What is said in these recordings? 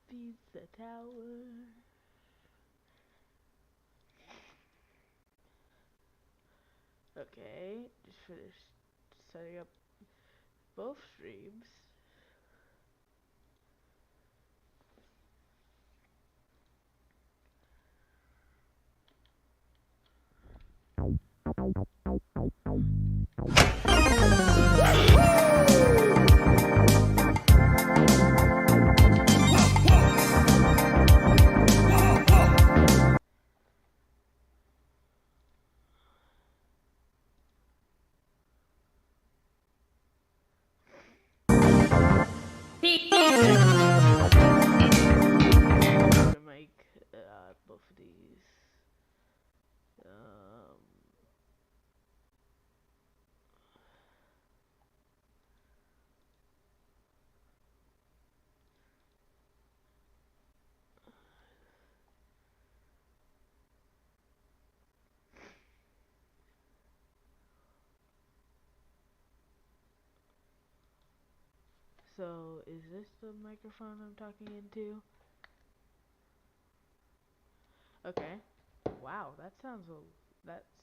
Pizza Tower. Okay, just finished setting up both streams. Both of these. So, is this the microphone I'm talking into? Okay. Wow, that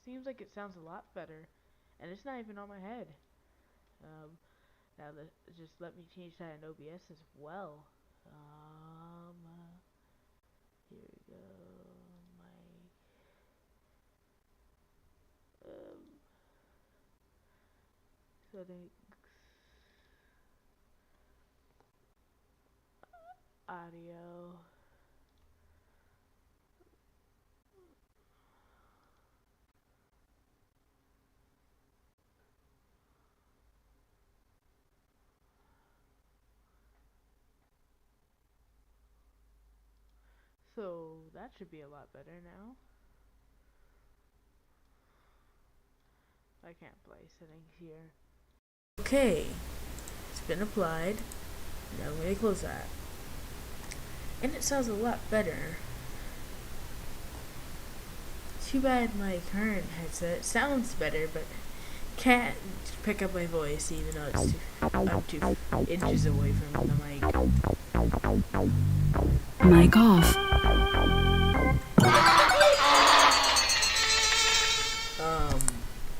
seems like it sounds a lot better. And it's not even on my head. Now just let me change that in OBS as well. Here we go. Settings. Audio. So that should be a lot better now. I can't play settings here. Okay, it's been applied. Now I'm going to close that. And it sounds a lot better. Too bad my current headset sounds better, but can't pick up my voice even though it's I'm 2 inches away from the mic. Mic off.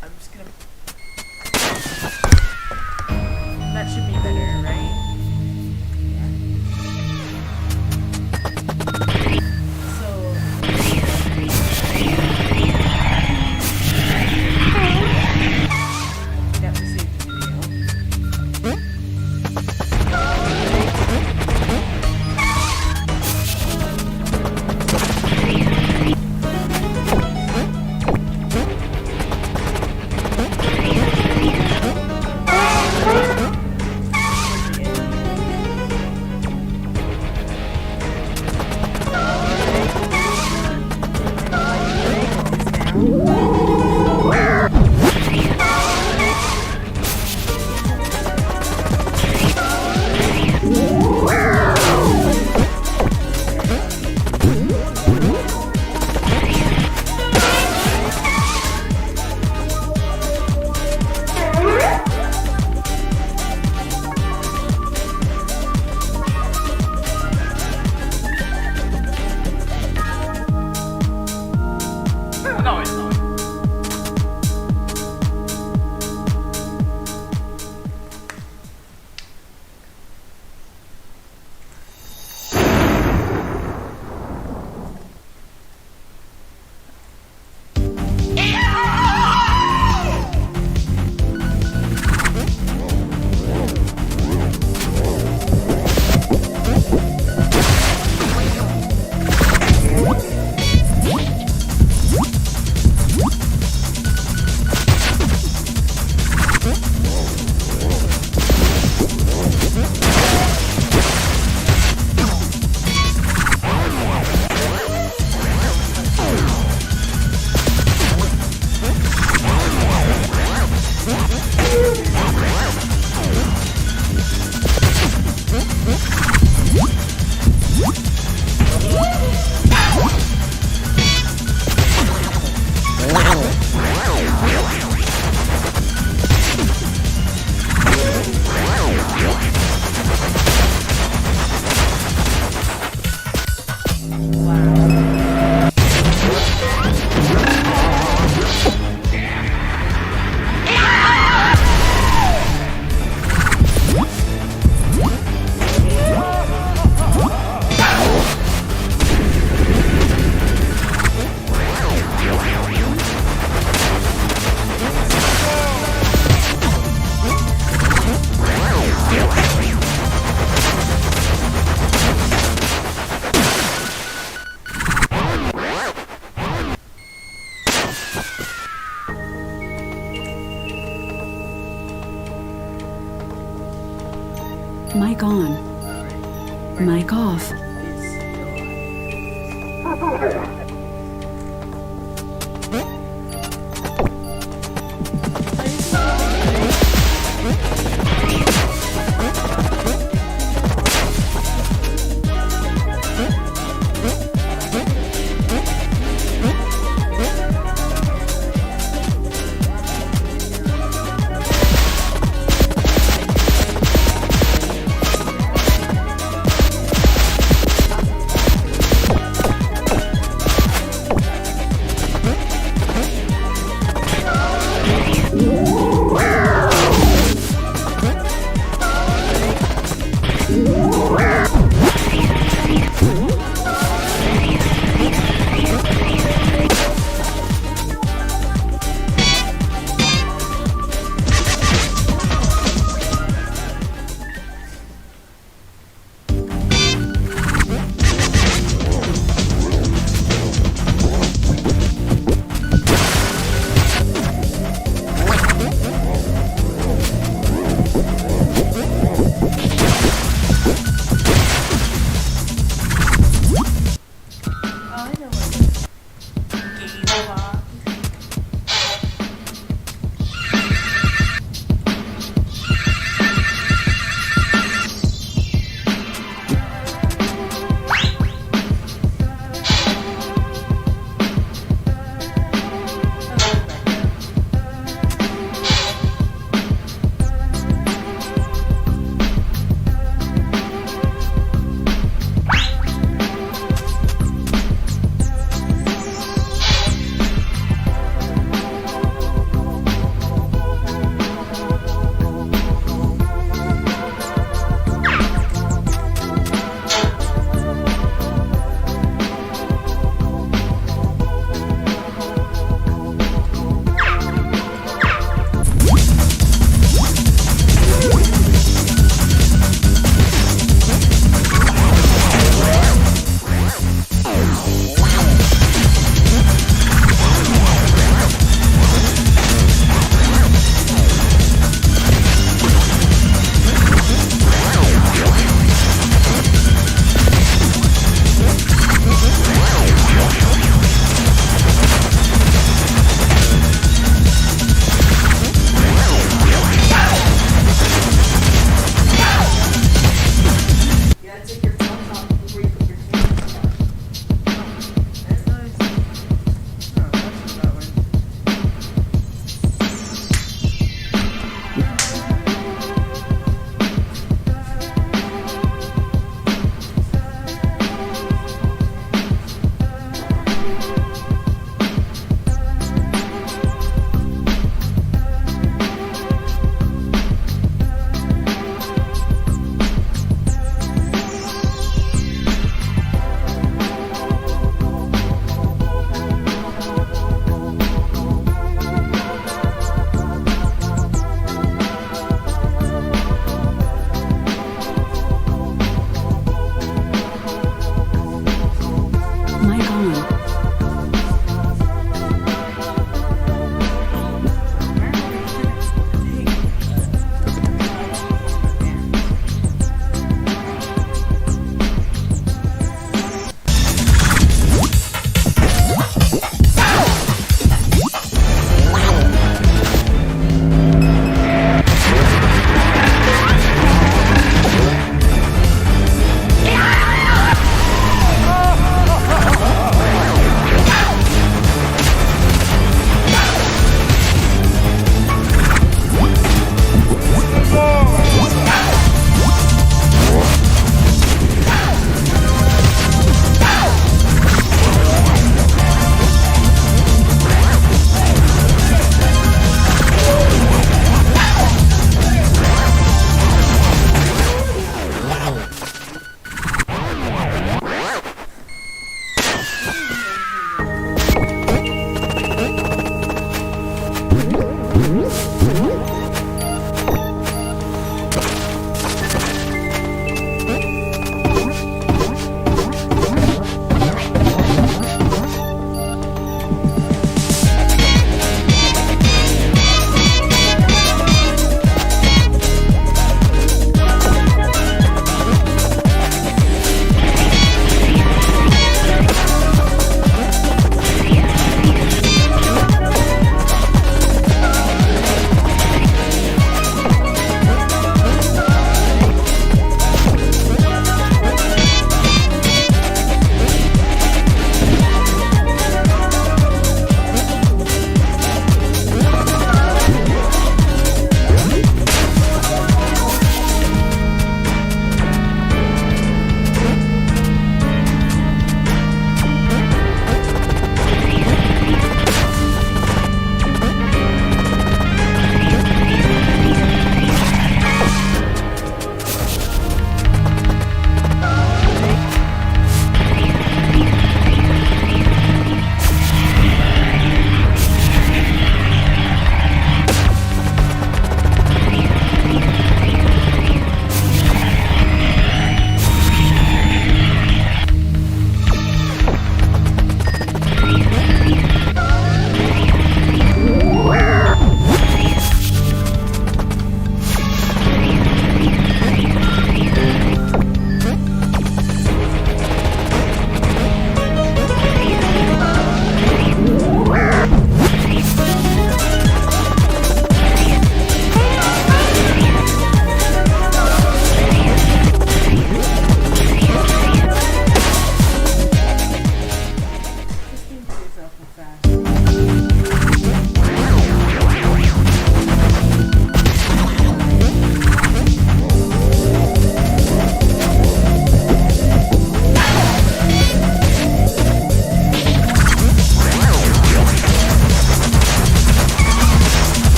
I'm just gonna. That should be better, right? Mic on. Mic off.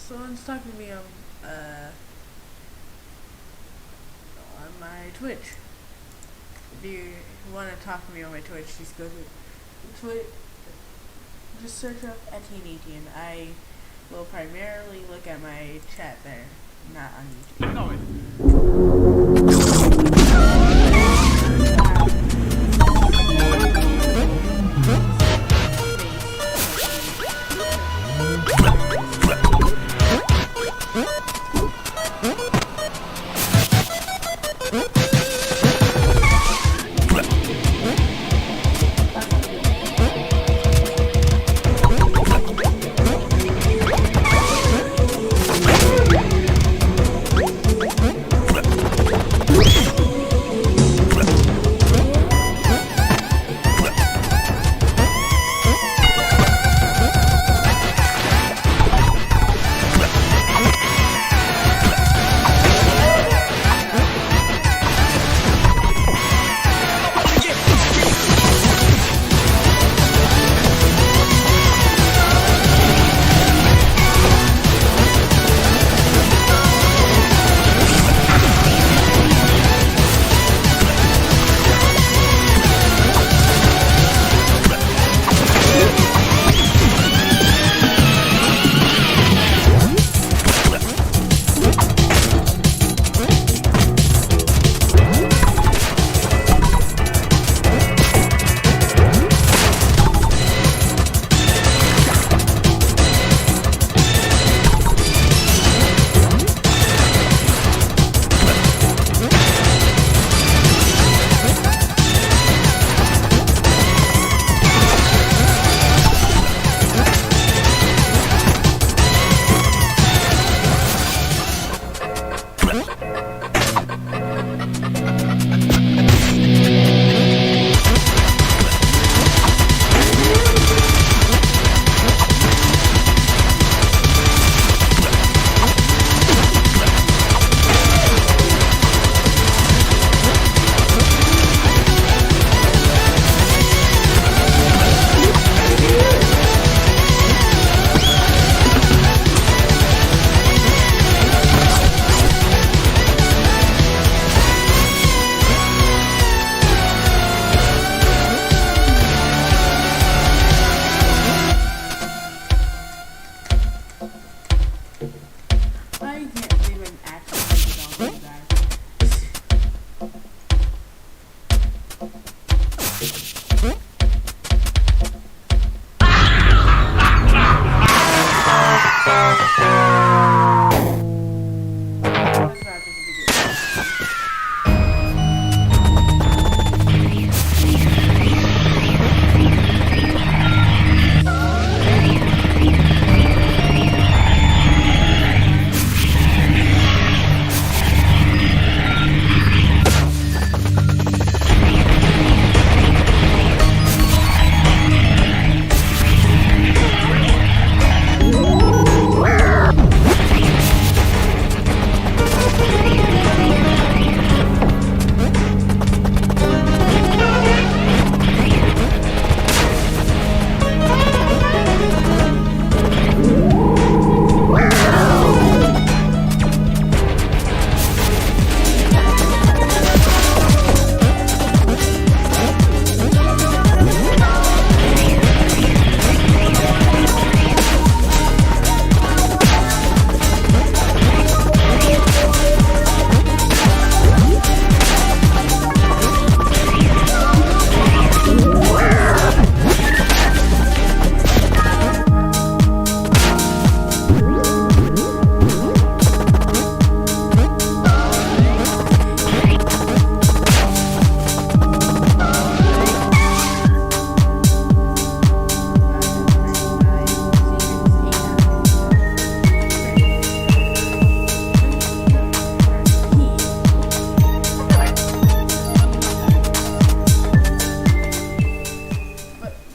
Someone's talking to me on my Twitch. If you want to talk to me on my Twitch, just go to Twitch. Just search up Etienne. I will primarily look at my chat there, not on YouTube.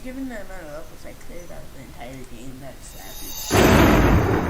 given the amount of levels I cleared out of the entire game, that's savage.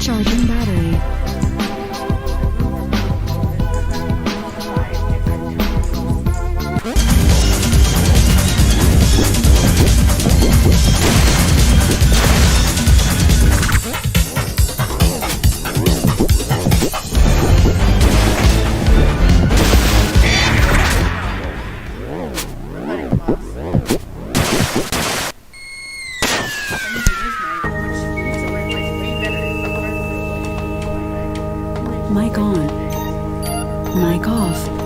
Charging battery. Mic on. Mic off.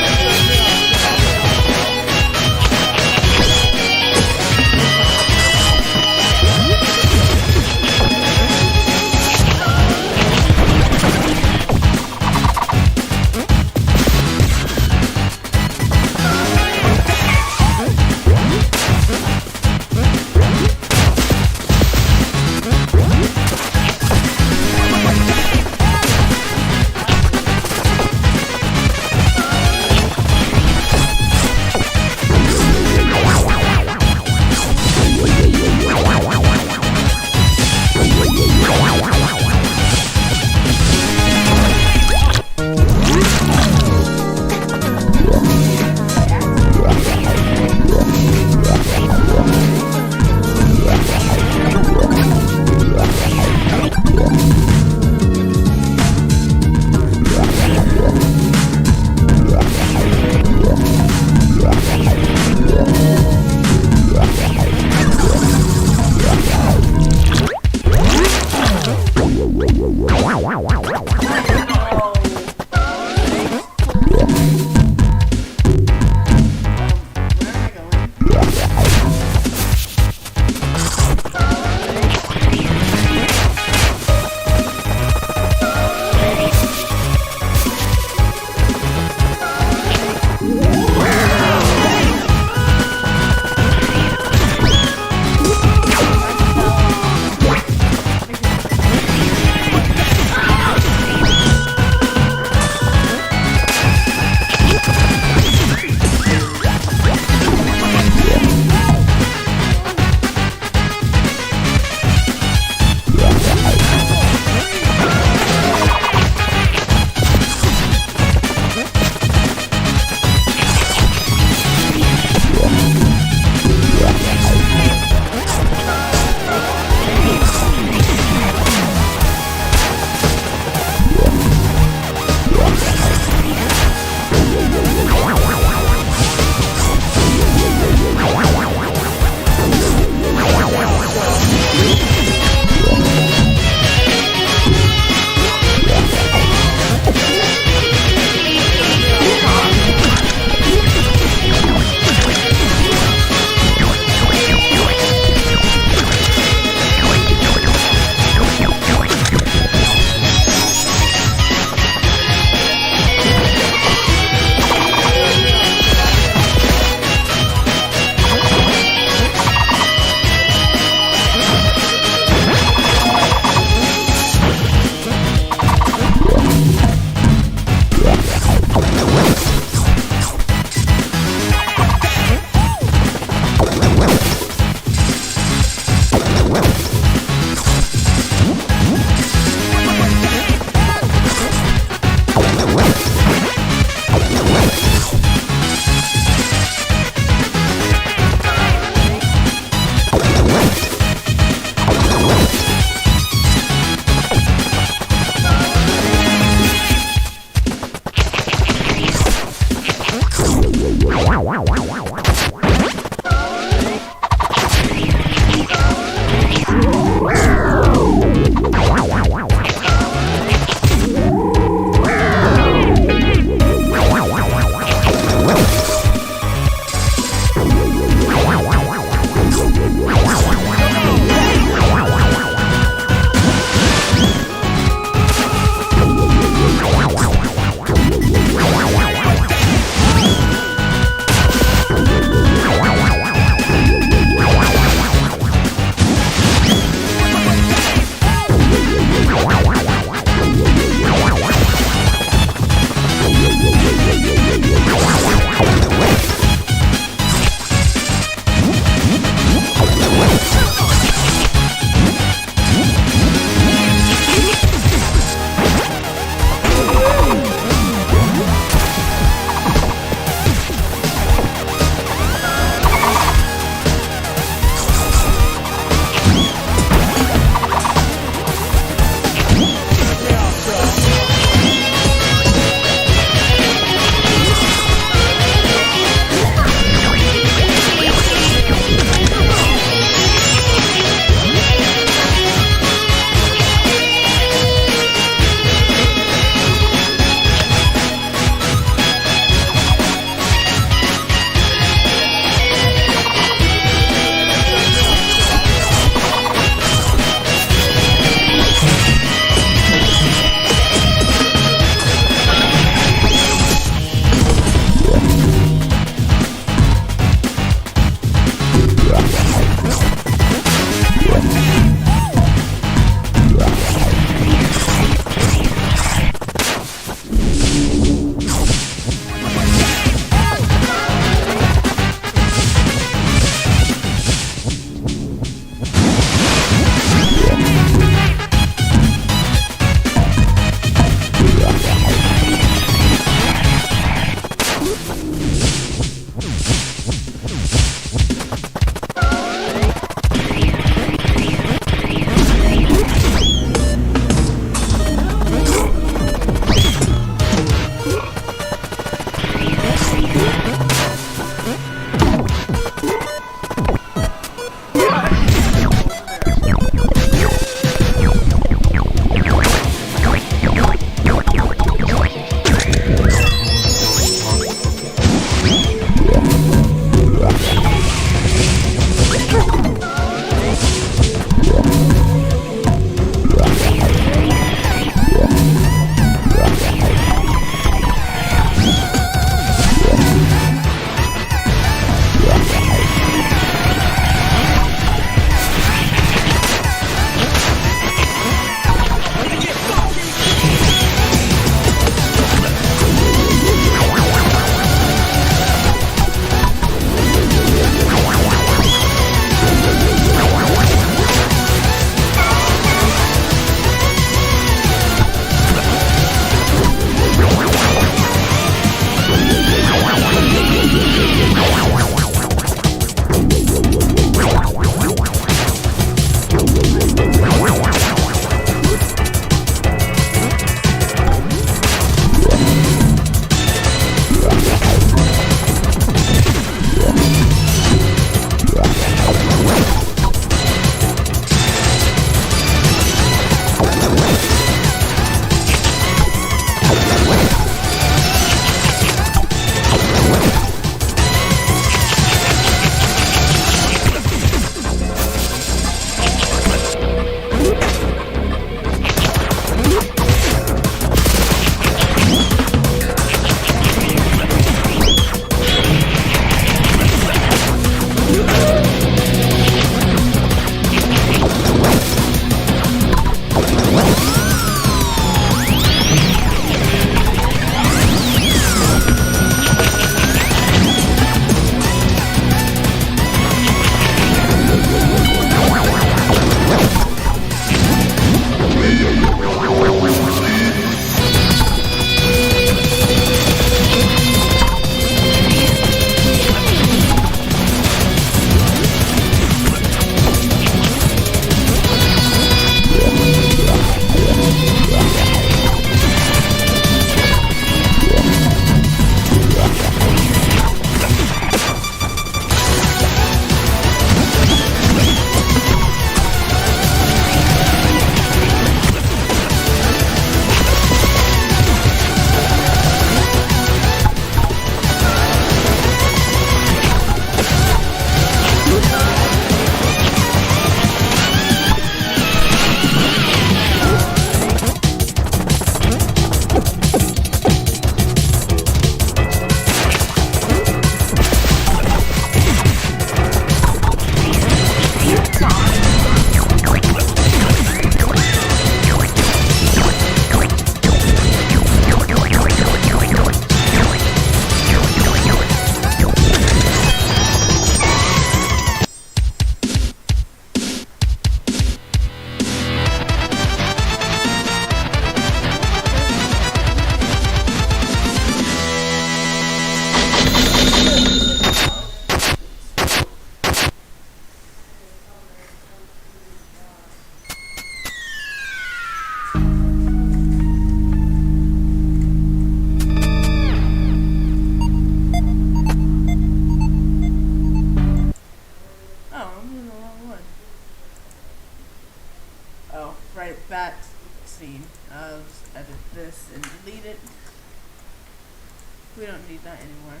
not anymore.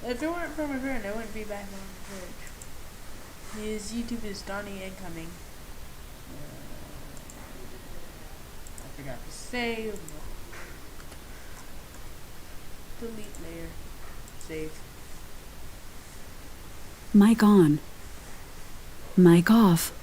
If it weren't for my friend, I wouldn't be back on Twitch. His YouTube is Donnie Incoming. I forgot to save. Delete layer. Save. Mic on. Mic off.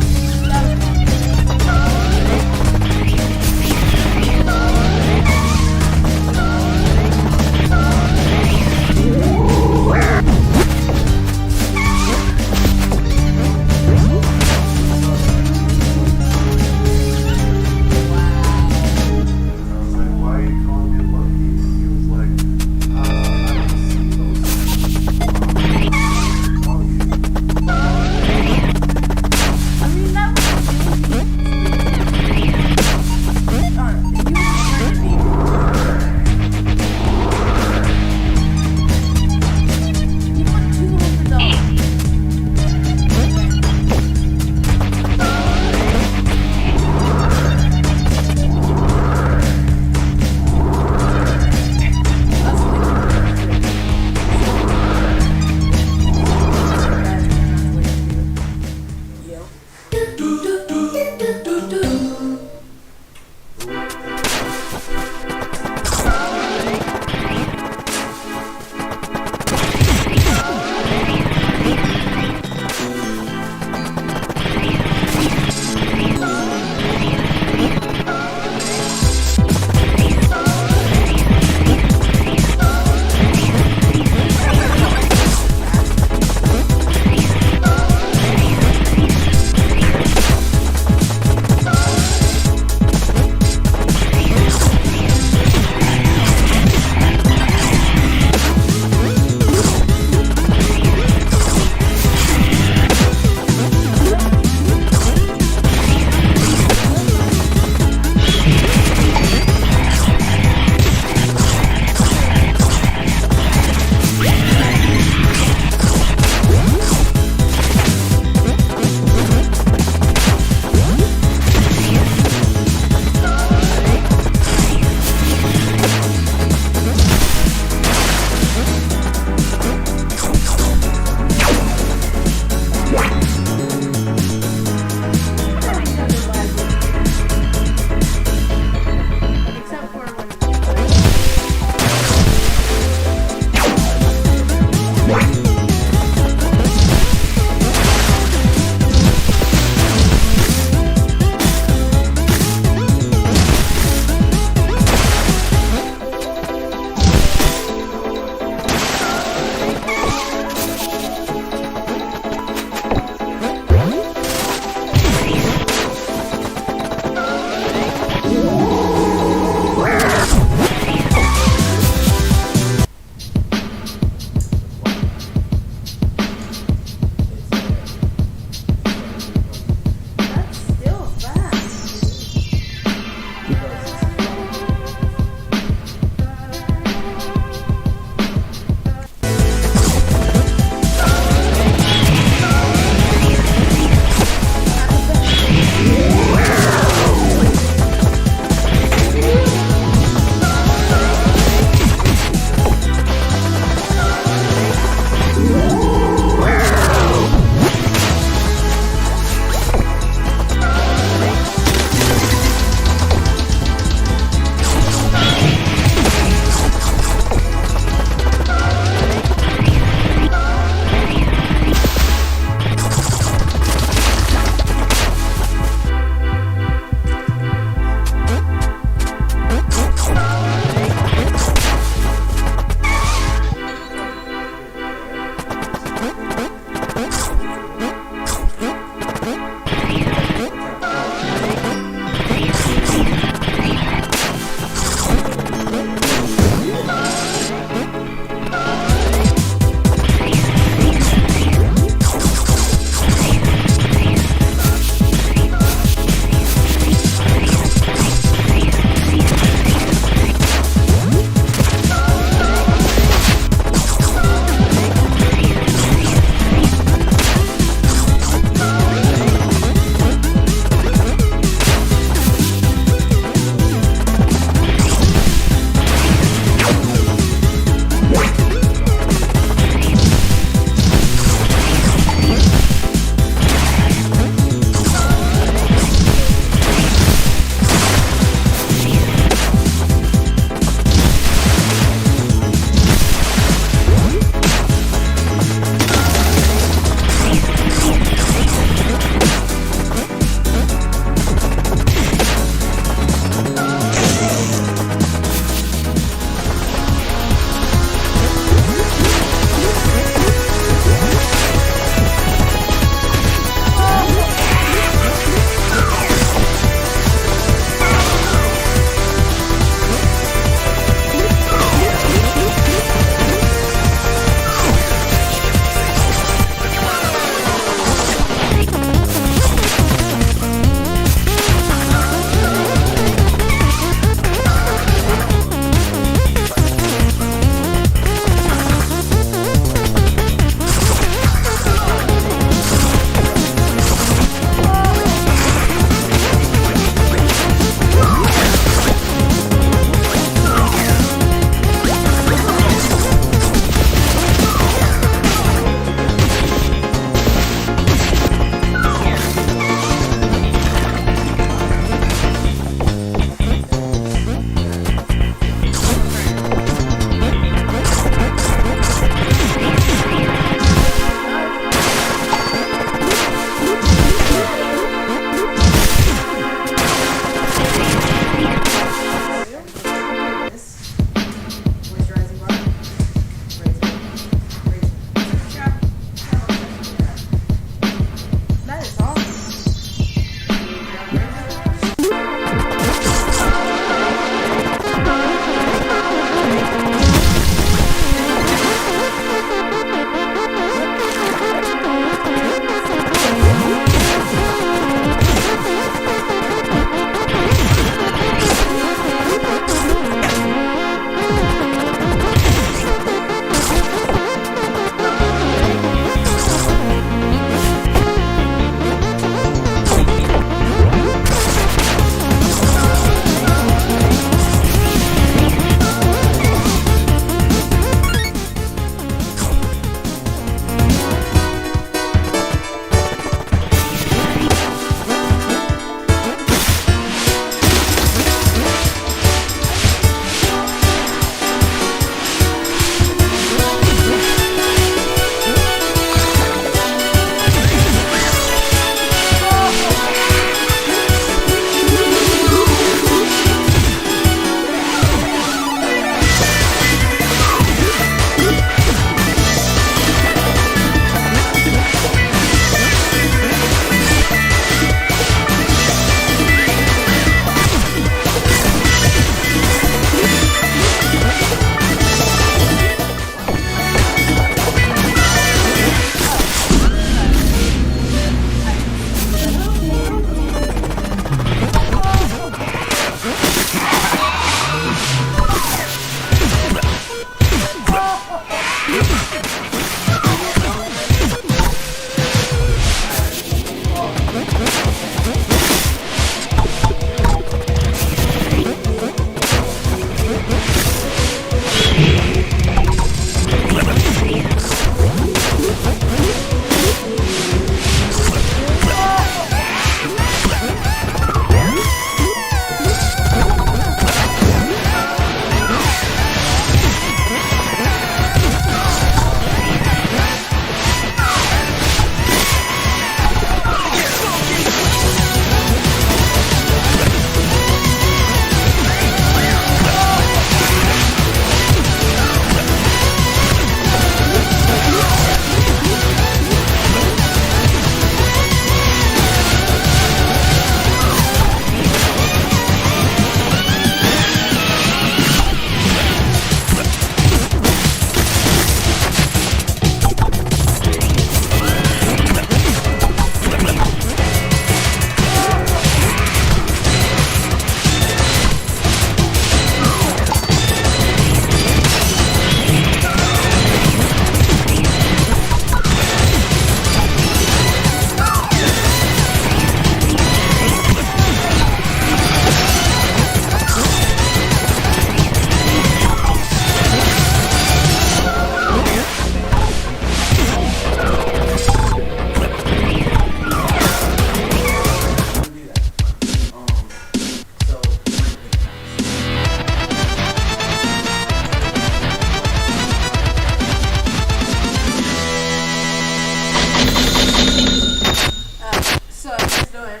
So I'm just doing.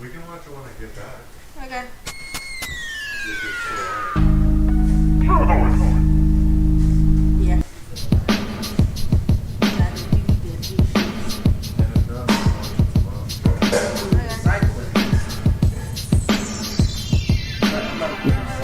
We can watch it when I get back. Okay. If it's still on. Yeah. And if not, Okay.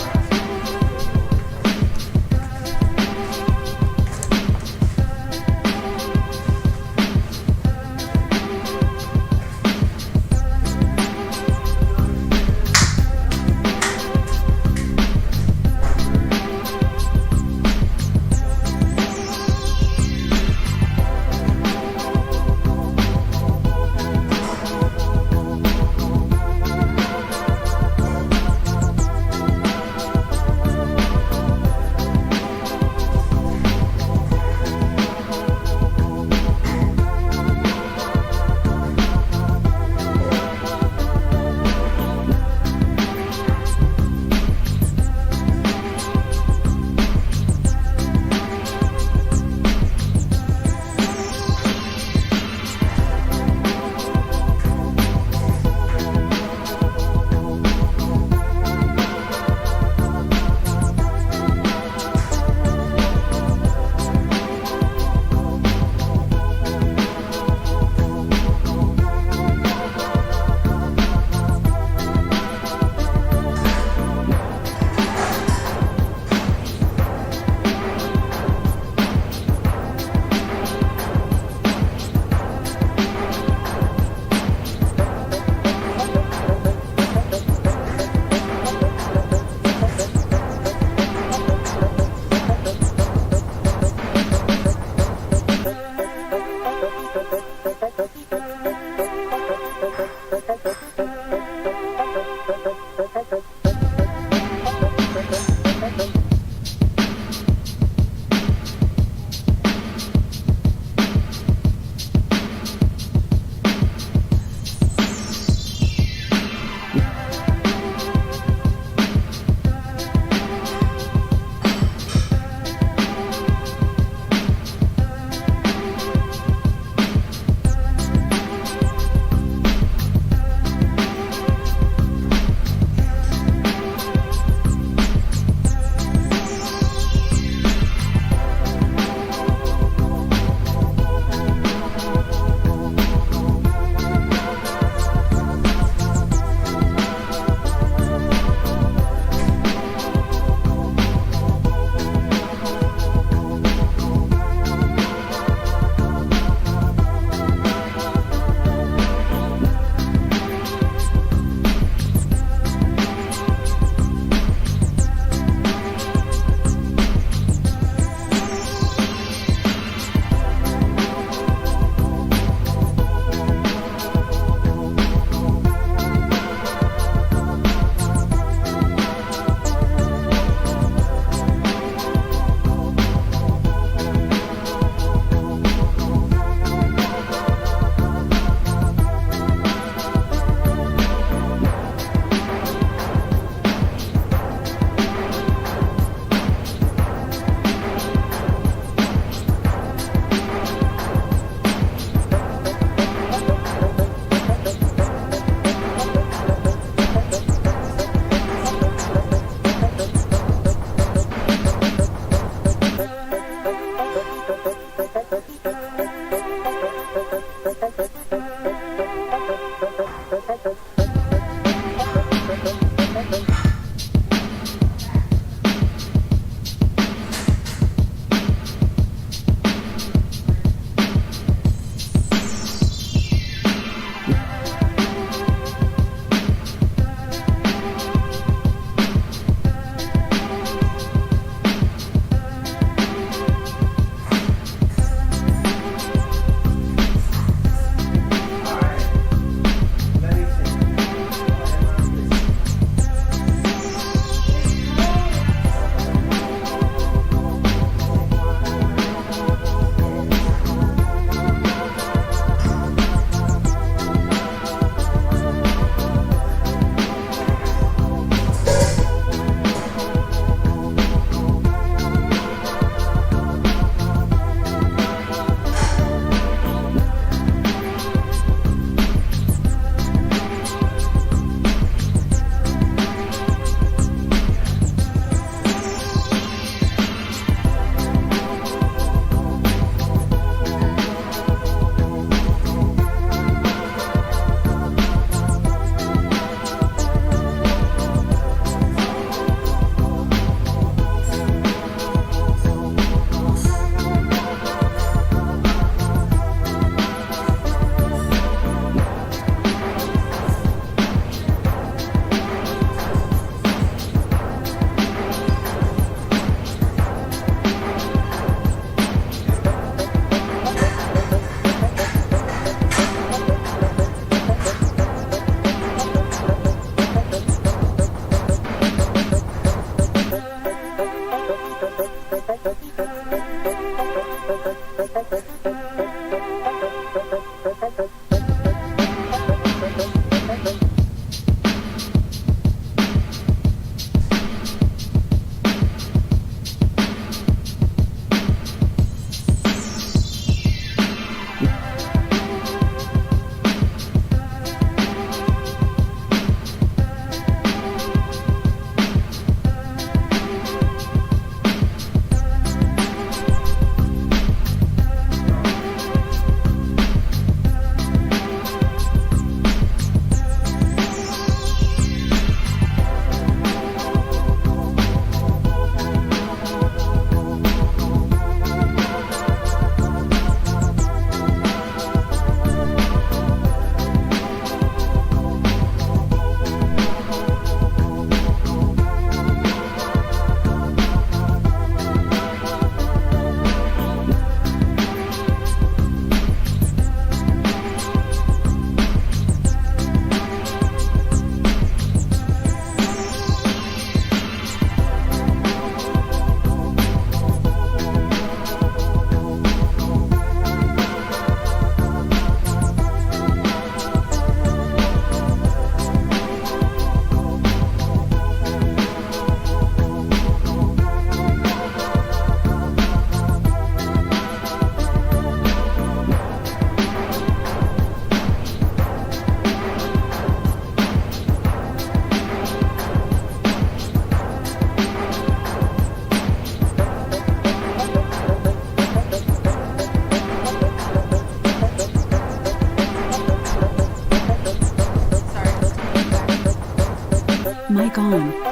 Mic on.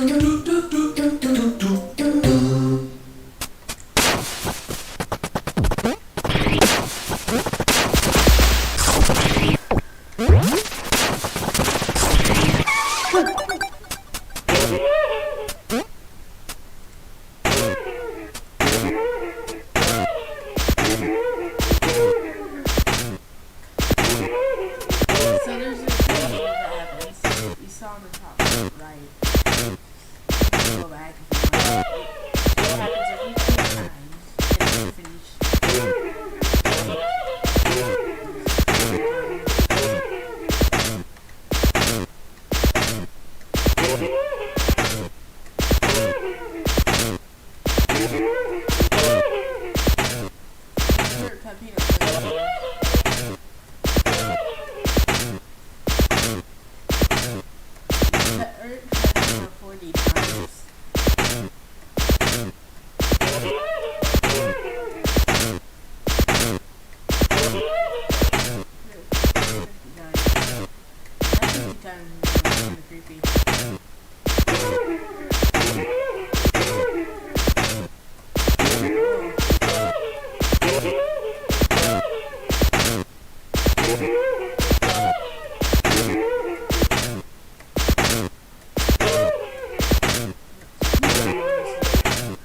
So there's this thing that happens. You saw on the top right. Go back if you want. It happens every 2 times. And then finish. Hurt Pepino. That hurt Pepino 40 times.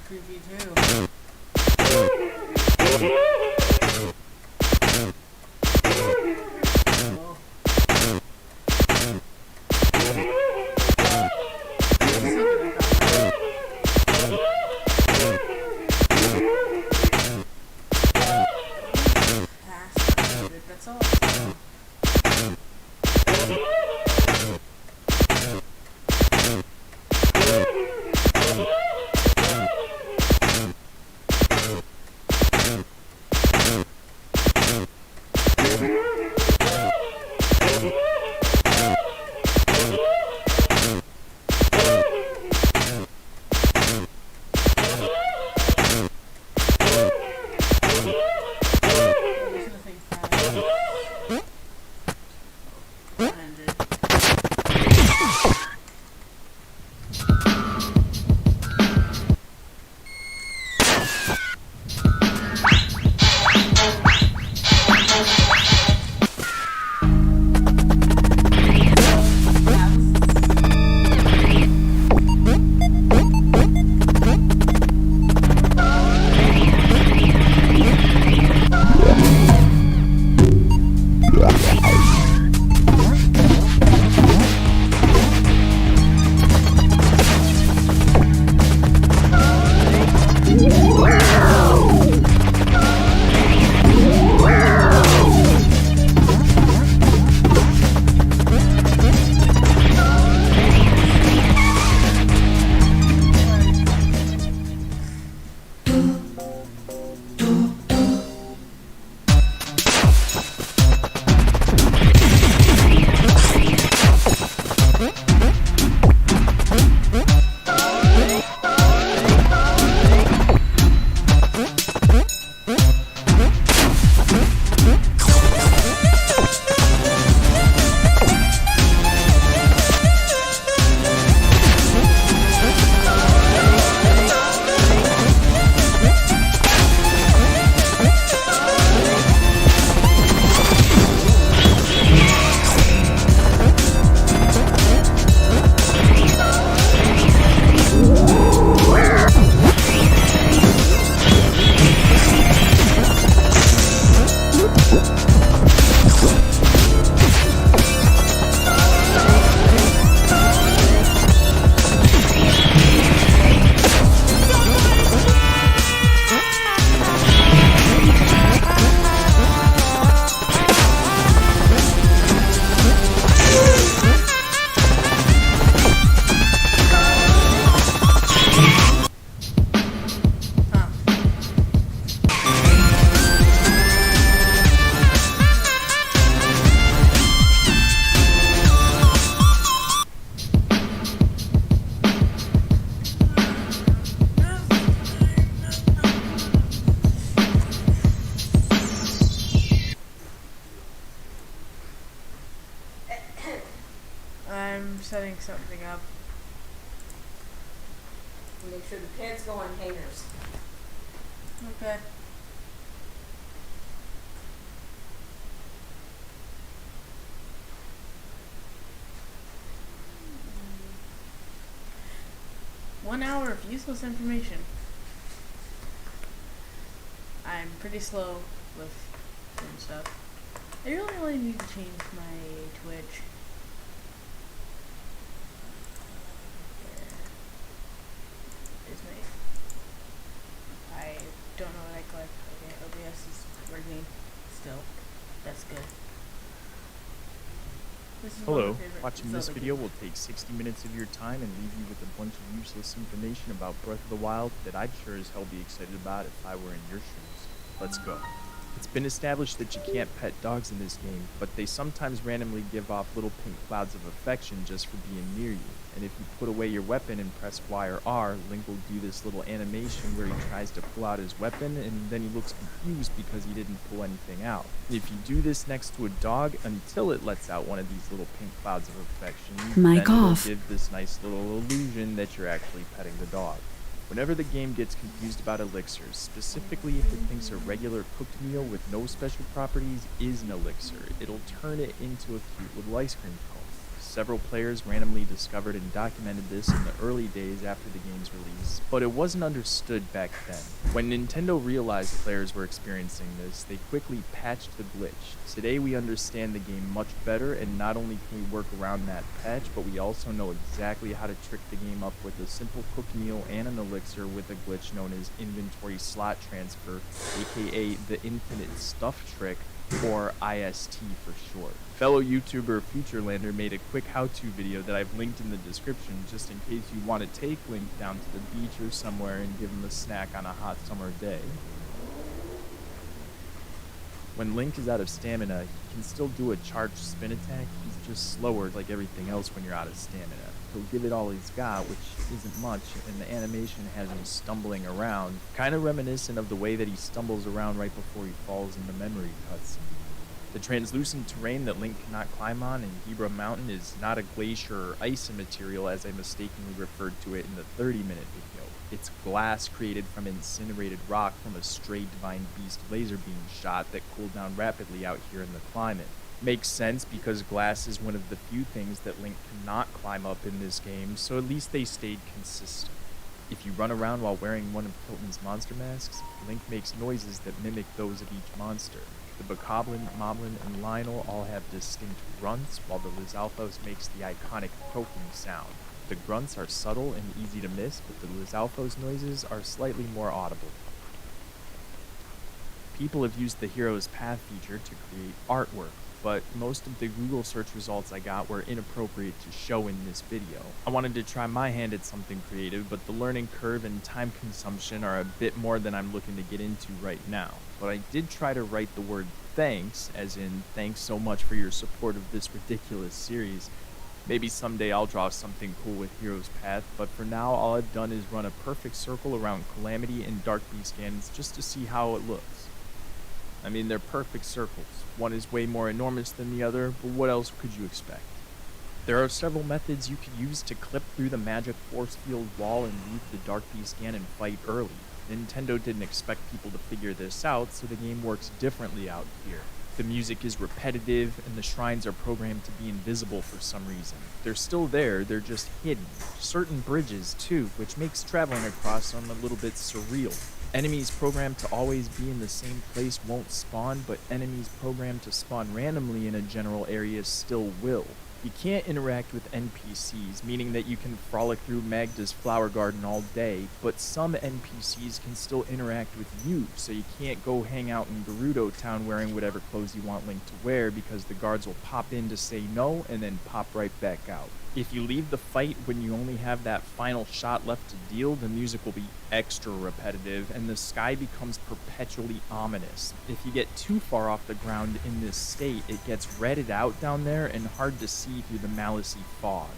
Creepy too. That's all. There's nothing fast. 100. Make sure the pants go on hangers. Okay. One hour of useless information. I'm pretty slow with doing stuff. I really need to change my Twitch. It's me. I don't know what I clicked. Okay, OBS is working still. That's good. This is one of Hello, my favorite watching this Zelda video games. will take 60 minutes of your time and leave you with a bunch of useless information about Breath of the Wild that I'd sure as hell be excited about if I were in your shoes. Let's go. It's been established that you can't pet dogs in this game, but they sometimes randomly give off little pink clouds of affection just for being near you. And if you put away your weapon and press Y or R, Link will do this little animation where he tries to pull out his weapon and then he looks confused because he didn't pull anything out. If you do this next to a dog until it lets out one of these little pink clouds of affection, Mic then it'll off. give this nice little illusion that you're actually petting the dog. Whenever the game gets confused about elixirs, specifically if it thinks a regular cooked meal with no special properties is an elixir, it'll turn it into a cute little ice cream cone. Several players randomly discovered and documented this in the early days after the game's release, but it wasn't understood back then. When Nintendo realized players were experiencing this, they quickly patched the glitch. Today we understand the game much better, and not only can we work around that patch, but we also know exactly how to trick the game up with a simple cooked meal and an elixir with a glitch known as inventory slot transfer, aka the infinite stuff trick, or IST for short. Fellow YouTuber Futurelander made a quick how-to video that I've linked in the description just in case you want to take Link down to the beach or somewhere and give him a snack on a hot summer day. When Link is out of stamina, he can still do a charged spin attack, he's just slower like everything else when you're out of stamina. He'll give it all he's got, which isn't much, and the animation has him stumbling around, kinda reminiscent of the way that he stumbles around right before he falls in the memory cutscene. The translucent terrain that Link cannot climb on in Hebra Mountain is not a glacier or ice material as I mistakenly referred to it in the 30-minute video. It's glass created from incinerated rock from a stray Divine Beast laser beam shot that cooled down rapidly out here in the climate. Makes sense because glass is one of the few things that Link cannot climb up in this game, so at least they stayed consistent. If you run around while wearing one of Hilton's monster masks, Link makes noises that mimic those of each monster. The Bokoblin, Moblin, and Lionel all have distinct grunts, while the Lizalfos makes the iconic croaking sound. The grunts are subtle and easy to miss, but the Lizalfos noises are slightly more audible. People have used the Hero's Path feature to create artwork, but most of the Google search results I got were inappropriate to show in this video. I wanted to try my hand at something creative, but the learning curve and time consumption are a bit more than I'm looking to get into right now. But I did try to write the word thanks, as in thanks so much for your support of this ridiculous series. Maybe someday I'll draw something cool with Hero's Path, but for now all I've done is run a perfect circle around Calamity and Dark Beast Gannons just to see how it looks. I mean, they're perfect circles. One is way more enormous than the other, but what else could you expect? There are several methods you could use to clip through the magic force field wall and leave the Dark Beast Ganon fight early. Nintendo didn't expect people to figure this out, so the game works differently out here. The music is repetitive, and the shrines are programmed to be invisible for some reason. They're still there, they're just hidden. Certain bridges, too, which makes traveling across them a little bit surreal. Enemies programmed to always be in the same place won't spawn, but enemies programmed to spawn randomly in a general area still will. You can't interact with NPCs, meaning that you can frolic through Magda's flower garden all day, but some NPCs can still interact with you, so you can't go hang out in Gerudo Town wearing whatever clothes you want Link to wear because the guards will pop in to say no and then pop right back out. If you leave the fight when you only have that final shot left to deal, the music will be extra repetitive and the sky becomes perpetually ominous. If you get too far off the ground in this state, it gets redded out down there and hard to see through the Malicy fog.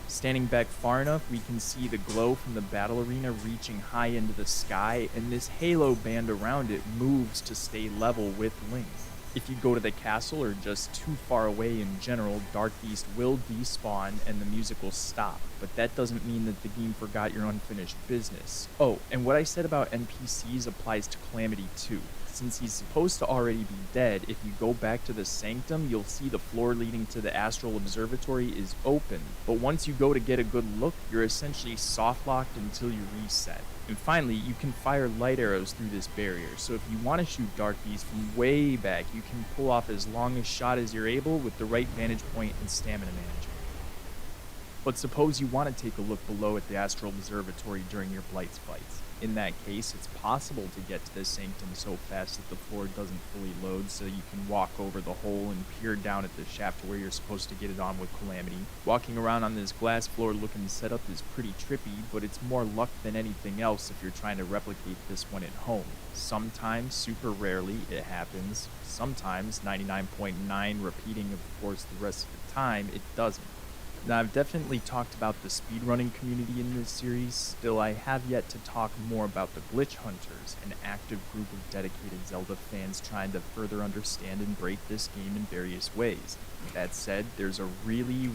Standing back far enough, we can see the glow from the battle arena reaching high into the sky, and this halo band around it moves to stay level with Link. If you go to the castle or just too far away in general, Dark Beast will despawn and the music will stop. but that doesn't mean that the game forgot your unfinished business. Oh, and what I said about NPCs applies to Calamity too. Since he's supposed to already be dead, if you go back to the Sanctum, you'll see the floor leading to the Astral Observatory is open. But once you go to get a good look, you're essentially soft-locked until you reset. And finally, you can fire light arrows through this barrier, so if you want to shoot Dark Beast from way back, you can pull off as long a shot as you're able with the right vantage point and stamina management. But suppose you want to take a look below at the Astral Observatory during your Blights fights. In that case, it's possible to get to the Sanctum so fast that the floor doesn't fully load, so you can walk over the hole and peer down at the shaft where you're supposed to get it on with Calamity. Walking around on this glass floor looking setup is pretty trippy, but it's more luck than anything else if you're trying to replicate this one at home. Sometimes, super rarely, it happens. Sometimes, 99.9 repeating of course the rest of the time, it doesn't. Now, I've definitely talked about the speedrunning community in this series, still I have yet to talk more about the Glitch Hunters, an active group of dedicated Zelda fans trying to further understand and break this game in various ways. That said, there's a really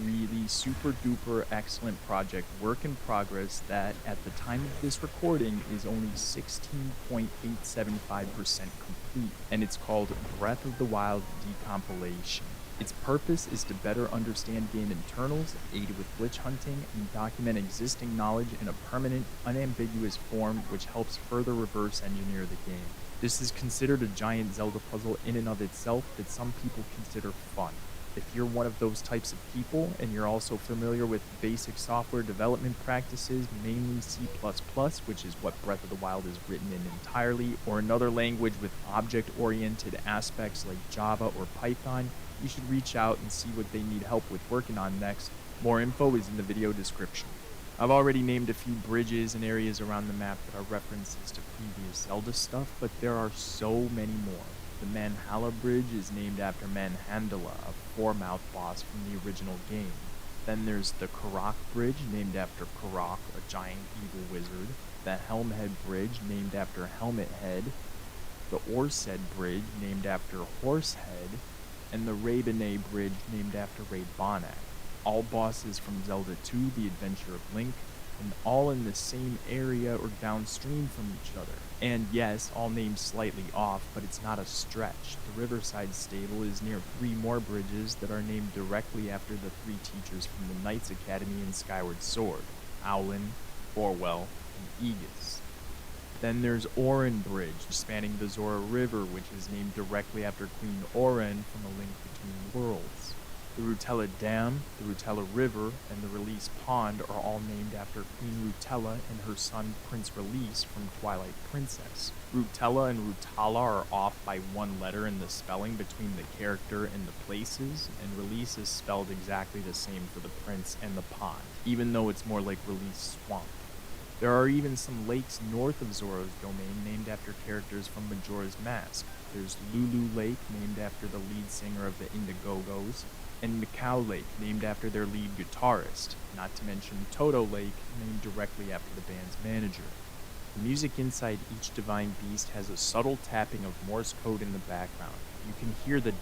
super duper excellent project work in progress that, at the time of this recording, is only 16.875% complete, and it's called Breath of the Wild Decompilation. Its purpose is to better understand game internals, aid with glitch hunting, and document existing knowledge in a permanent, unambiguous form which helps further reverse engineer the game. This is considered a giant Zelda puzzle in and of itself that some people consider fun. If you're one of those types of people, and you're also familiar with basic software development practices, mainly C++, which is what Breath of the Wild is written in entirely, or another language with object-oriented aspects like Java or Python, you should reach out and see what they need help with working on next. More info is in the video description. I've already named a few bridges and areas around the map that are references to previous Zelda stuff, but there are so many more. The Manhala Bridge is named after Manhandala, a four-mouth boss from the original game. Then there's the Karak Bridge, named after Karak, a giant evil wizard. The Helmhead Bridge, named after Helmet Head. The Orsed Bridge, named after Horsehead. And the Rabanne Bridge, named after Raid Bonak. All bosses from Zelda 2, The Adventure of Link, and all in the same area or downstream from each other. And yes, all named slightly off, but it's not a stretch. The Riverside Stable is near 3 more bridges that are named directly after the 3 teachers from the Knights Academy in Skyward Sword: Owlin, Orwell, and Aegis. Then there's Orin Bridge, spanning the Zora River, which is named directly after Queen Orin from A Link Between Worlds. The Rutella Dam, the Rutella River, and the Release Pond are all named after Queen Rutella and her son Prince Release from Twilight Princess. Rutella and Rutala are off by 1 letter in the spelling between the character and the places, and Release is spelled exactly the same for the prince and the pond, even though it's more like Release Swamp. There are even some lakes north of Zora's domain named after characters from Majora's Mask. There's Lulu Lake, named after the lead singer of the Indogogos, and Mikau Lake, named after their lead guitarist, not to mention Toto Lake, named directly after the band's manager. The music inside each divine beast has a subtle tapping of Morse code in the background. You can hear the ...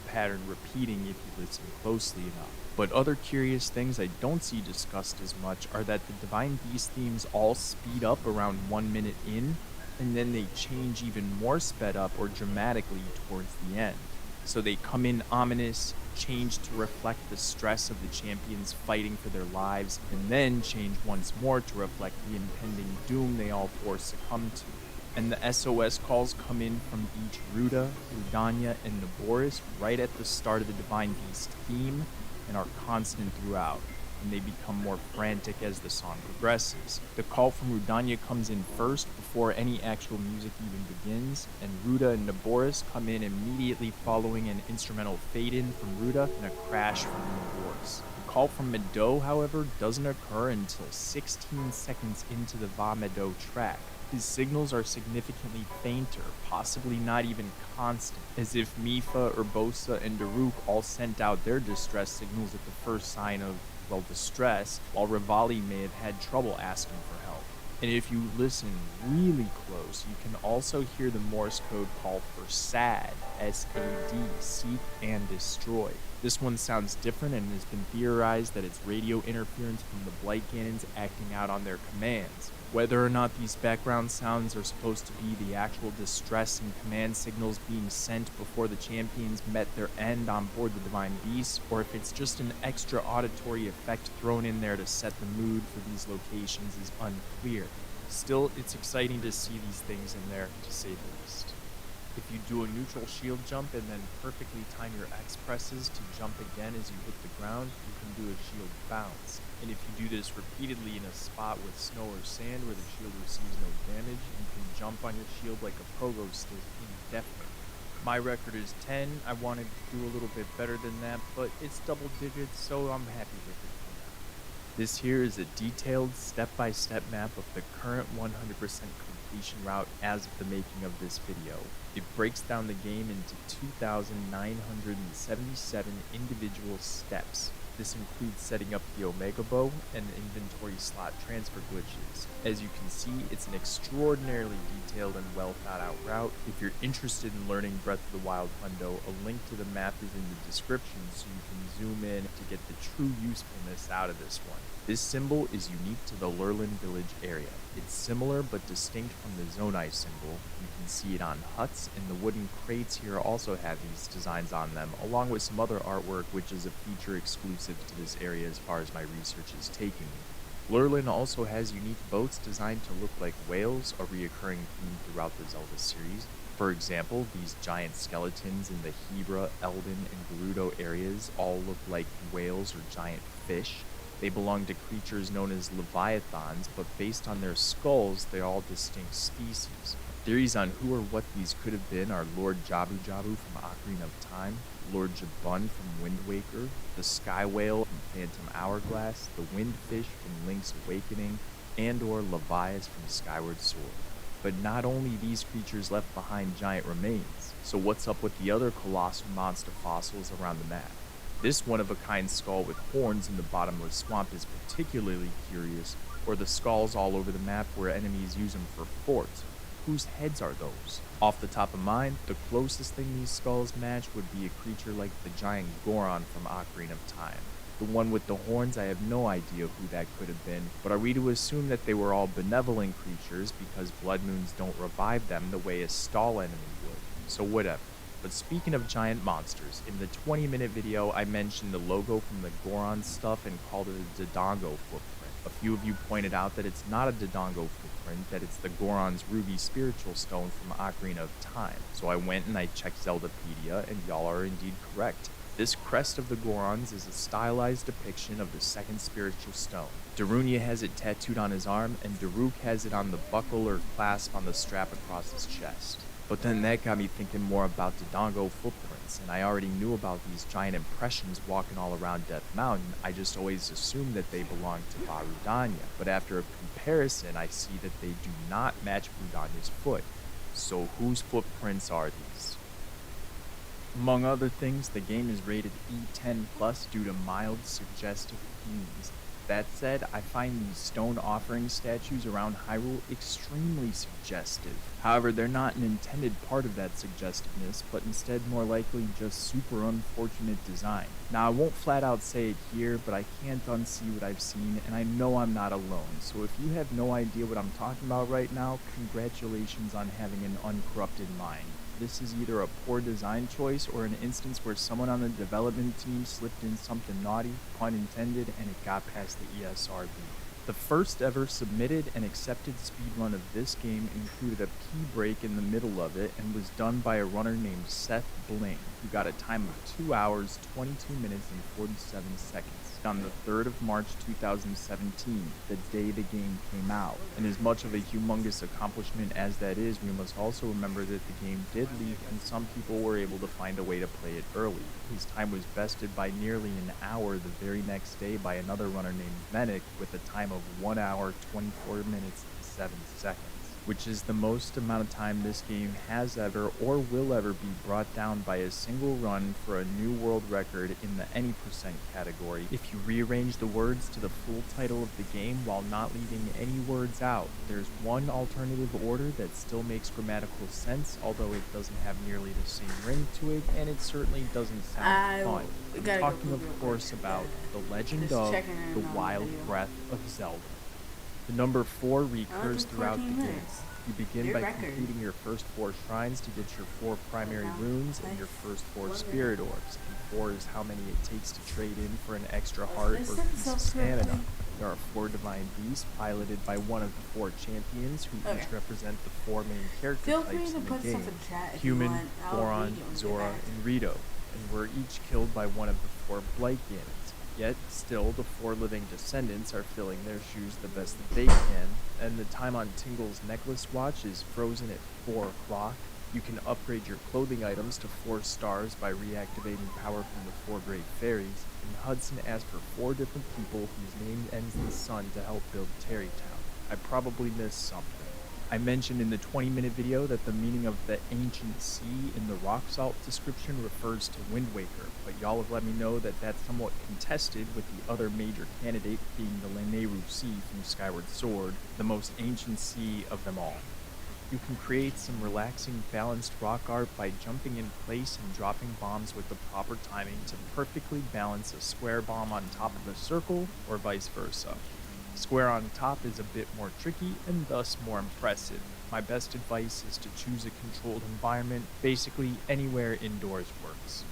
pattern repeating if you listen closely enough. But other curious things I don't see discussed as much are that the Divine Beast themes all speed up around 1 minute in, and then they change even more sped up or dramatically towards the end. So they come in ominous, change to reflect the stress of the champions fighting for their lives, and then change once more to reflect the impending doom they all 4 succumb to. And the SOS calls come in from each Ruda, Rudania, and Naboris right at the start of the Divine Beast theme, and are constant throughout, and they become more frantic as the song progresses. The call from Rudania comes in first before any actual music even begins, and Ruda and Naboris come in immediately following an instrumental fade-in from Ruda and a crash from Naboris. The call from Meadow, however, doesn't occur until 16 seconds into the Va Meadow track. His signals are significantly fainter, possibly not even constant, as if Mipha, Urbosa, and Daruk all sent out their distress signals at the first sign of, well, distress, while Rivali may have had trouble asking for help. And if you listen really close, you can also hear the Morse code call for SAD, S-A-D, seek and destroy. This one sounds different and has been theorized that it's radio interference from the Blight cannons acting out on their commands. Whether or not these background sounds are supposed to be the actual distress and command signals being sent before the champions met their end on board the Divine Beast, or if it's just an extra auditory effect thrown in there to set the mood for these locations is unclear. Still, it's exciting to see these things in there, to say the least. If you do a neutral shield jump and then perfectly time your X presses to jump again as you hit the ground, you can do a shield bounce. And if you do this repeatedly in a spot with snow or sand where the shield receives no damage, you can jump on your shield like a pogo stick indefinitely. My record is 10. I wanted to do a little bit better than that, but it's double digits, so I'm happy with it. This here is a detailed step-by-step map of the current 100% completion route as of the making of this video. It breaks down the game into 2,977 individual steps. This includes setting up the Omega Bow and inventory slot transfer glitches. As you can see, it's an extraordinarily detailed and well thought out route. If you're interested in learning Breath of the Wild Hundo, a link to the map is in the description so you can zoom in to get the true usefulness out of this one. This symbol is unique to the Lurlin Village area. It's similar but distinct from the Zonai symbol. You can see it on huts, and the wooden crates here also have these designs on them, along with some other artwork which is a feature exclusive to this area as far as my research is taking me. Lurlin also has unique boats designed to look like whales, a reoccurring theme throughout the Zelda series. For example, these giant skeletons in the Hebra, Eldin, and Gerudo areas all look like whales or giant fish. They belong to creatures known as leviathans, but based on their skulls, they're all distinct species. Theories on who or what these could have been are Lord Jabu Jabu from Ocarina of Time, Lord Jabun from Wind Waker, the Sky Whale from Phantom Hourglass, the Windfish from Link's Awakening, and or Levias from Skyward Sword. But not only these creatures left behind giant remains, so what's up with the other colossal monster fossils around the map? This one-of-a-kind skull with horns in the bottomless swamp is particularly curious, or the skulls all over the map where enemies use them for forts. Whose heads are those? Off the top of mind, the closest thing these skulls match would be a creature like the giant Goron from Ocarina of Time. The one with the horns, I have no idea who that could have been, but are we to assume that they were all benevolent creatures because blood moons don't revive them the way a stall enemy would? So whatever. But speaking of giant monsters, in the 20-minute video I mentioned the logo from the Goron stuff and called it a Dodongo footprint. A few of you pointed out that it's not a Dodongo footprint, that it's the Goron's ruby spiritual stone from Ocarina of Time. So I went and I checked Zeldapedia, and y'all are indeed correct. This crest of the Gorons is a stylized depiction of the second spiritual stone. Darunia has it tattooed on his arm, and Daruk has it on the buckle or clasp on the strap across his chest. But then that got me thinking more about Dodongo footprints, and I already knew about these giant impressions walking all around Death Mountain. I just always assumed that they belonged to Barudanya, but after a comparison I see that they do not match Brudanya's foot. So whose footprints are these? Among other things, the game is rated E10+ due to mild, suggestive themes. That said, I find these stone offering statues around Hyrule extremely suggestive. However, they're not an intended part of that suggestiveness, but instead more likely just super unfortunate design. Now, I won't flat out say it here, but I can't unsee what I've seen, and I know I'm not alone. So if you have no idea what I'm talking about right now, congratulations on having an uncorrupted mind. This is either a poor design choice or an instance where someone on the development team slipped in something naughty, pun intended, and it got past the ESRB. The first ever submitted and accepted speedrun of this game included a P-break in the middle of it and was done by a runner named Seth Bling, who got a time of 2 hours, 22 minutes, and 47 seconds. On the 3rd of March 2017, the day the game came out. And as much of a humongous accomplishment as that is, we must also remember that the game did leak and some people were able to find a way to play it early. His time was bested by nearly an hour the very next day by another runner named Venick with a time of 1 hour, 24 minutes, and 7 seconds. which is the most amount of time this game has ever or will ever be brought down by a single run for a new world record in the any percent category. If you rearrange the words to the full title of the game while not leaving any words out, there's one alternative order that still makes grammatical sense, although it doesn't have nearly the same ring to it, and it certainly doesn't sound fun. I'm gotta go talking, poop real of course, quick. about The Legend Just of checking in The on the Wild video. Breath of Zelda. The number 4 Only recurs took throughout the 14 game. minutes. You begin New by record. completing your first 4 shrines to get your 4 primary runes and your first 4 spirit orbs, and 4 is how many it takes to trade in for an extra heart or piece of stamina. There are 4 divine beasts piloted by one of the 4 champions who each Okay. represent the 4 main character Feel free types to in the put game: stuff in chat if Human, you want. I'll Goron, read it when we get Zora, back. and Rito, and were each killed by one of the 4 Blight Ganons. Yet, still, the 4 living descendants are filling their shoes the best that they can, and the time on Tingle's necklace watch is frozen at 4 o'clock. You can upgrade your clothing items to 4 stars by reactivating power from the 4 great fairies, and Hudson asked for 4 different people whose name ends in sun to help build Terrytown. I probably missed something. I mentioned in the 20-minute video that the meaning of the Ancient Sea in the rock salt description refers to Wind Waker, but y'all have let me know that that's somewhat contested, with the other major candidate being the Lanayru Sea from Skyward Sword, the most ancient sea of them all. You can create some relaxing, balanced rock art by jumping in place and dropping bombs with the proper timing to perfectly balance a square bomb on top of a circle, or vice versa. Square on top is a bit more tricky and thus more impressive. My best advice is to choose a controlled environment. Basically, anywhere indoors works.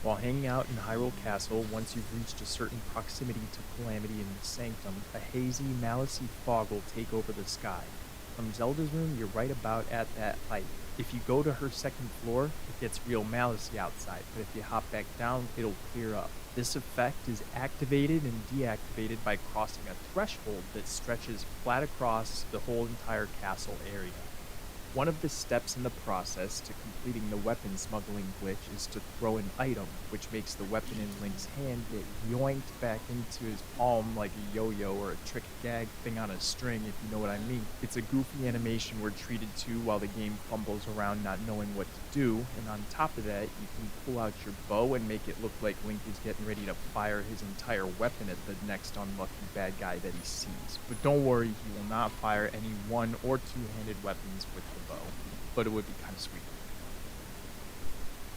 While hanging out in Hyrule Castle, once you've reached a certain proximity to Calamity in the Sanctum, a hazy, malicey fog will take over the sky. From Zelda's room, you're right about at that height. If you go to her second floor, it gets real malicey outside, but if you hop back down, it'll clear up. This effect is activated and deactivated by crossing a threshold that stretches flat across the whole entire castle area. One of the steps in the process to completing the weapon smuggling glitch is to throw an item, which makes the weapon in Link's hand get yoinked back into his palm like a yo-yo or a trick gag thing on a string, if you know what I mean. It's a goofy animation we're treated to while the game fumbles around not knowing what to do, and on top of that, you can pull out your bow and make it look like Link is getting ready to fire his entire weapon at the next unlucky bad guy that he sees. But don't worry, he will not fire any one- or two-handed weapons with the bow, but it would be kind of sweet.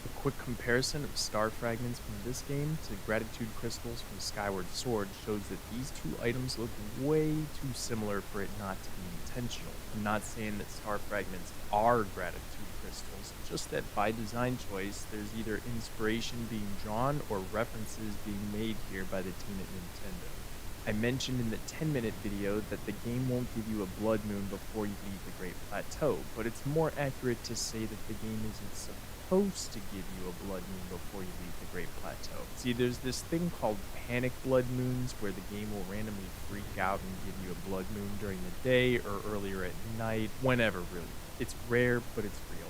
A quick comparison of star fragments from this game to gratitude crystals from Skyward Sword shows that these 2 items look way too similar for it not to be intentional. I'm not saying that star fragments are gratitude crystals, just that by design choice, there's either inspiration being drawn or references being made here by the team at Nintendo. I mentioned in the 10-minute video that the game won't give you a blood moon before you leave the Great Plateau, but it's more accurate to say that the game isn't supposed to give you a blood moon before you leave the Great Plateau. See, there's this thing called panic blood moons, where the game will randomly freak out and give you a blood moon during the day or earlier at night, whenever really. It's rare, but it's real.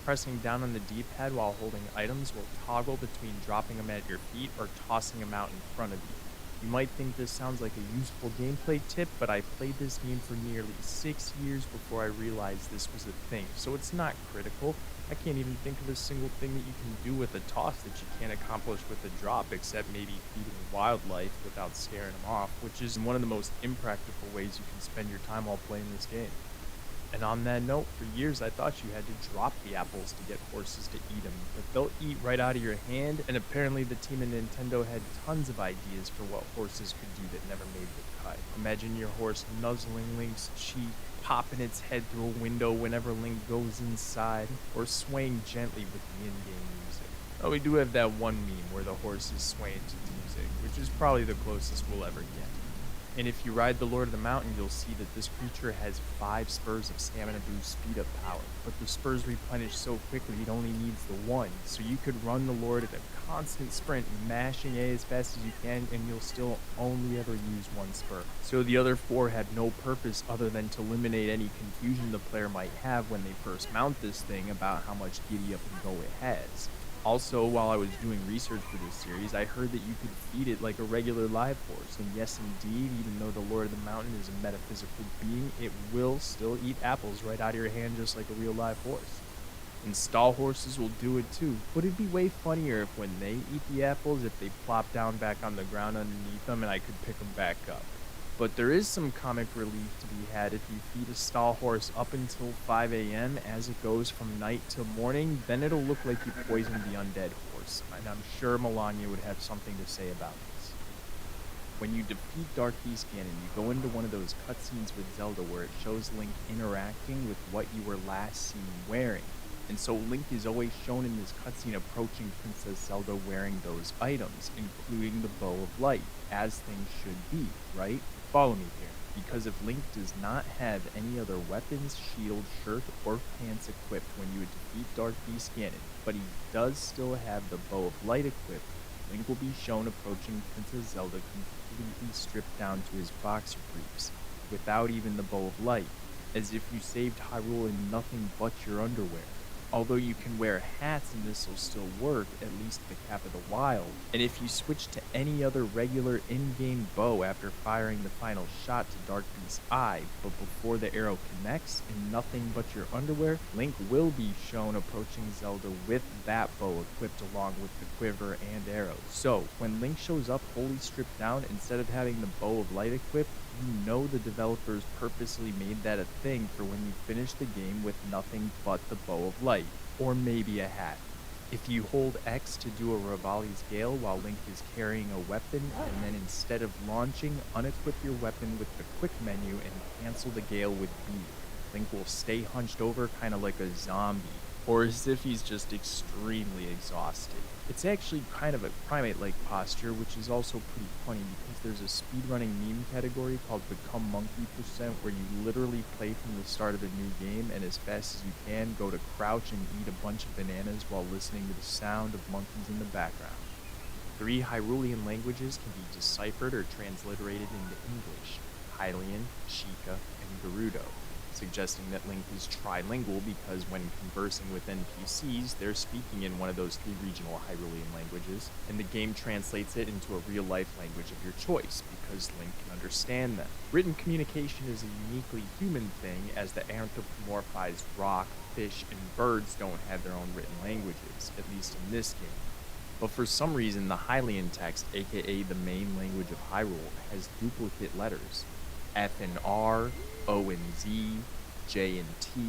Pressing down on the D-pad while holding items will toggle between dropping them at your feet or tossing them out in front of you. You might think this sounds like a useful gameplay tip, but I played this game for nearly 6 years before I realized this was a thing, so it's not critical. I can't even think of a single thing that you can do with a toss that you can't accomplish with a drop, except maybe feeding wildlife without scaring them off, which is one of the most impractical ways you can spend your time while playing this game. And on that note, for years I thought you had to drop the apples to get horses to eat them, but they'll eat right out of your hand, and apparently the team at Nintendo had tons of ideas for what horses could do that never made the cut. Imagine your horse nuzzling Link's cheek, popping its head through a window whenever Link goes inside, or swaying gently with the in-game music. Oh, we do have that one meme where the horse is swaying to the music, which is probably the closest we'll ever get. And if you ride the Lord of the Mountain, you'll see that this creature has 5 spurs of stamina boost speed up power, but the spurs replenish so quickly it only needs the 1, so you could run the Lord at a constant sprint, mashing A as fast as you can, and you'll still only ever use 1 spur. So the other 4 have no purpose other than to eliminate any confusion the player might have when they first mount this thing about how much giddy up and go it has. Also, while I was doing research for this series, I heard that you could feed it like a regular live horse. And yes, indeed, even though the Lord of the Mountain is a metaphysical being, it will still eat apples right out of your hand just like a real live horse. And stall horses will do it too, but it'd be way funnier if when they eat the apples, if they plop down back on the ground underneath them and I could pick them back up. But there is some comic relief to be had if you feed a stall horse up until 5 a.m. as it goes from night till morning, then it'll look like you poisoned the undead horse, and I'm sure Melania would have something to say about this. When you defeat Dark Beast Ganon, you go into one of those cutscenes with Zelda where it shows Link interacting with what you were last seen wearing. And so Link is always shown in this cutscene approaching Princess Zelda wearing those items, including the Bow of Light, as things should be, right? Follow me here, because if Link does not have any other weapons, shield, shirt, or pants equipped when you defeat Dark Beast Ganon, but he does still have the Bow of Light equipped, Link will be shown approaching Princess Zelda completely stripped down to his boxer briefs, without even the Bow of Light, as if you saved Hyrule in nothing but your underwear. Although you can wear hats and this will still work, at least the Cap of the Wild. And if you switch to any other regular in-game bow after firing the final shot to Dark Beast's eye, but before the arrow connects, in nothing but your underwear, Link will be shown approaching Zelda with that bow equipped along with the quiver and arrows. So, when Link shows up wholly stripped down, instead of having the Bow of Light equipped, you know the developers purposely made that a thing for when you finish the game with nothing but the Bow of Light, or maybe a hat. If you hold X to do a Revali's Gale while Link is carrying a weapon, and then instead of launching, unequip your weapon with the quick menu and cancel the Gale with B. Link will stay hunched over kinda like a zombie, or as if he's just extremely exhausted. It's actually kind of a primate-like posture, which is also pretty funny because there's a speedrunning meme category called Become Monkey %, where you literally play from the start of a new game and as fast as you can go to crouch and eat a bunch of bananas while listening to the sound of monkeys in the background. 3 Hyrulean languages can be deciphered or transliterated into English: Hylian, Sheikah, and Gerudo, suggesting that Link is trilingual because when conversing with NPCs, they're speaking in one of those 3 regional Hyrulean languages, and the game translates it into a real-life language of your choice, because Link can understand them. Written communication is a uniquely human thing, as the anthropomorphized rock, fish, and birds don't have their own written languages, at least in this game. But for some reason, the Hylian text, aka the main language of Hyrule, has duplicate letters: F and R, O and Z, J and T,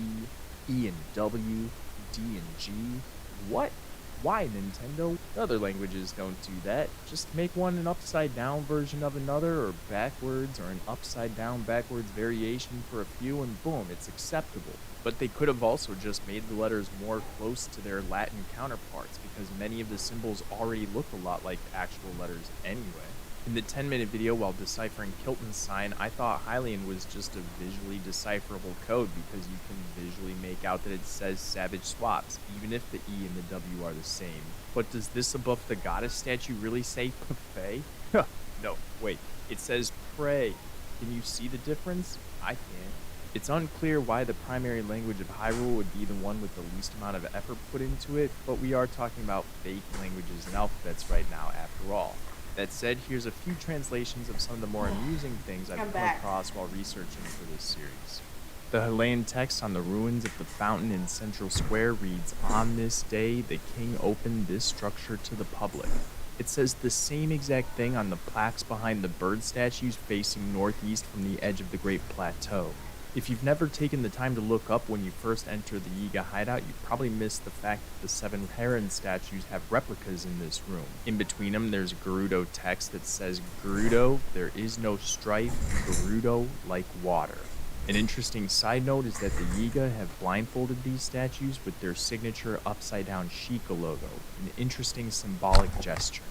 E and W, D and G. What? Why, Nintendo? Other languages don't do that. Just make one an upside down version of another, or backwards, or an upside down backwards variation for a few, and boom, it's acceptable. But they could have also just made the letters more close to their Latin counterparts, because many of the symbols already look a lot like actual letters anyway. In the 10-minute video while deciphering Kilton's sign, I thought Hylian was just a visually decipherable code because you can visually make out that it says Savage Swaps, even if the E and the W are the same. But does this above the goddess statue really say Pfey? No, wait, it says Pray. Can you see the difference? I can't. It's unclear why the primary language of Hyrule would be the one with the least amount of effort put into it, but we are talking about fake languages and alphabets right now after all. That said, here's a few translations of some of the more amusing things I've come across while researching for this series. The Hylian text on the ruins of the fountain in Central Square reads, "On this day, the king opened this structure to the public." It says the same exact thing on the plaques behind the bird statues facing northeast from the edge of the Great Plateau. If you've never taken the time to look up when you first enter the Yiga hideout, you probably missed the fact that the 7 heron statues have replicas in this room. In between them, there's Gerudo text that says, "Gerudo, there is no strife, Gerudo like water." An interesting side note is that the Yiga have blindfolded these statues with their signature upside-down Sheikah logo, an interesting symbolic gesture.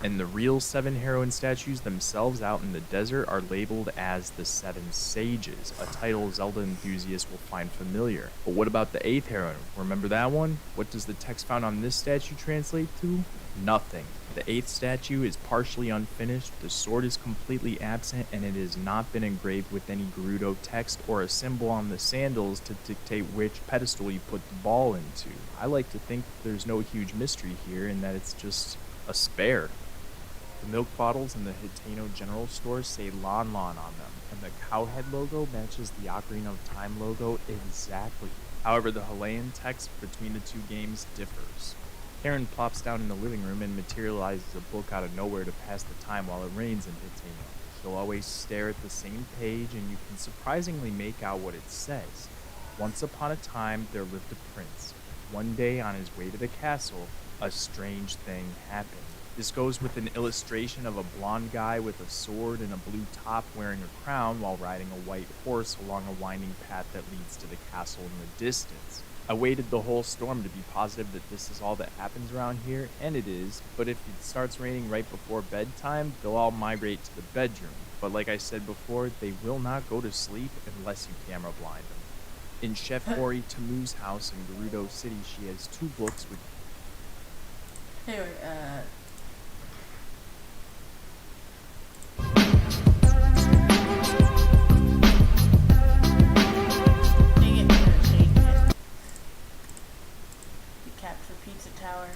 And the real 7 heroine statues themselves out in the desert are labeled as the 7 Sages, a title Zelda enthusiasts will find familiar. But what about the 8th heroine? Remember that one? What does the text found on this statue translate to? Nothing. The 8th statue is partially unfinished, the sword is completely absent, and it has not been engraved with any Gerudo text or a symbol on the sandals to dictate which pedestal you put the ball into. I like to think there's no huge mystery here and that it's just a spare. The milk bottles in the Hitano General Store say Lon Lon on them, and the Cowhead logo matches the Ocarina of Time logo exactly. However, the Hawaiian text between the two games differs. Karen plops down in the living room and materializes a book out of nowhere to pass the time while it rains in Hitano. She'll always stare at the same page, and you can surprisingly make out what it says. Once upon a time, there lived a prince. One day, on his way to the castle, a strange thing happened. This goes with an illustration of a blonde guy with a sword and a blue top wearing a crown while riding a white horse along a winding path that leads to the castle in the distance. I waited the whole storm to be positive that this is all that happens around here, and it is, but if it starts raining right before bedtime, they'll all migrate to the bedroom. But like I said before, they will not go to sleep unless you camera blind them. In Chef Ori Tamu's house in Gerudo City, she has 2 books with... Anyway, capture Pizza Tower.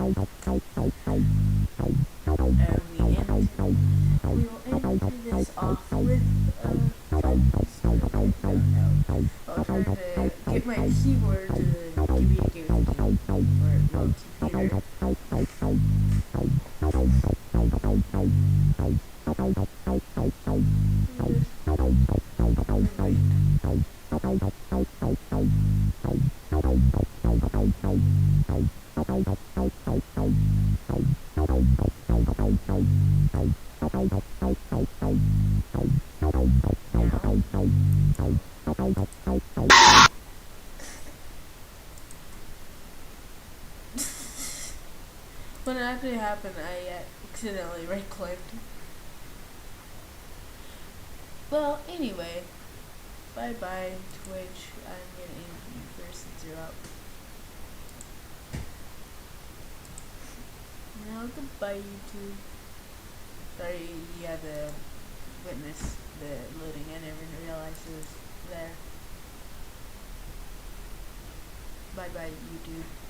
We will end this off with Chinese story. No. I'll try to get my keyboard to communicate with the game or well, computer. When it actually happened, I accidentally right-clicked. Well, anyway, bye-bye, Twitch. I'm gonna end you first since you're up. Now, goodbye, YouTube. Sorry, you had to witness the loading. I never realized it was there. Bye-bye, YouTube.